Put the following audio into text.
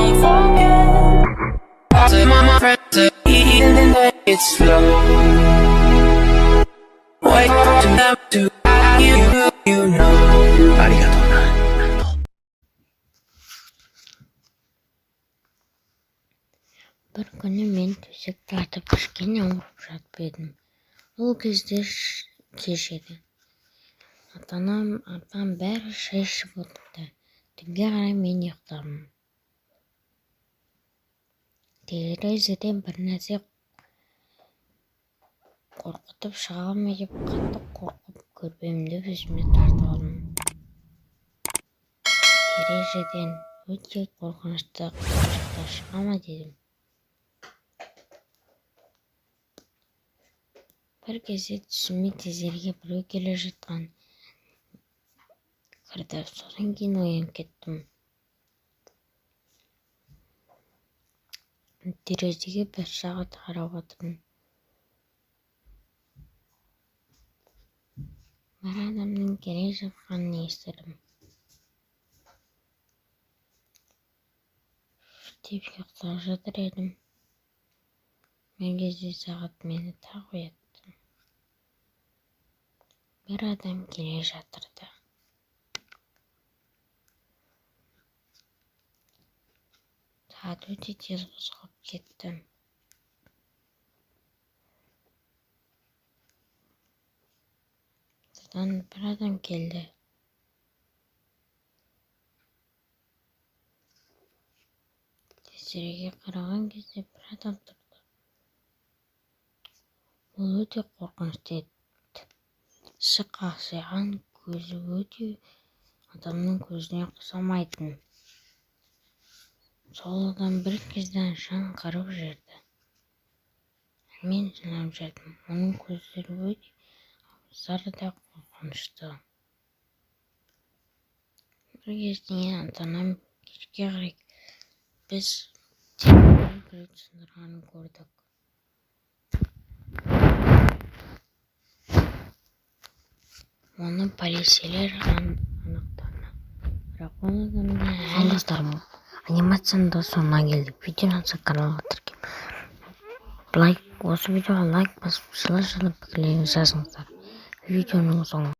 won't forget. I said my friends say and then it's slow. Wait to them to you know. ありがとうな。 Bir күні мен төсекті атып кішкене ауырып жатып едім. Ол кезде кеш еді. Атам бәрі шай ішіп отырды. Түнге қарай мен ұйықтадым. Терезеден бір нәрсе қорқытып шыға ма деп қатты қорқып көрпемді өзіме тартып алдым. Терезеден өте қорқынышты құбыжықтар шыға ма дедім. Bir кезде түсіме тезерге біреу келе жатқан кірді. Содан кейін оянып кеттім. Терезеге бір сағат қарап отырдым. Бір адамның келе жатқанын естідім. Деп ұйықтап жатыр едім. Бір кезде сағат мені тағы оятты. Bir adam келе жатырды. Saat өте тез қозғалып кетті. Содан бір адам келді. Тезереге қараған кезде бір адам тұрды. Ол өте қорқынышты еді. Іші қақсиған, көзі өте адамның көзіне ұқсамайтын. Сол адам бір кезден жаңғырып жүрді. Мен жылап жүрдім. Оның көздері өте ауыздары да қорқынышты. Бір кезде ата-анам кешке қарай біз телефонның біреу сындырғанын көрдік. Оны полицейлер анықтады. Бірақ ол адамды әлі табылмады. Анимацияның да соңына келдік. Видеоны каналға тіркеліп, осы видеоға лайк басып, жылы пікірлеріңізді жазыңыздар. Видеоның соңы.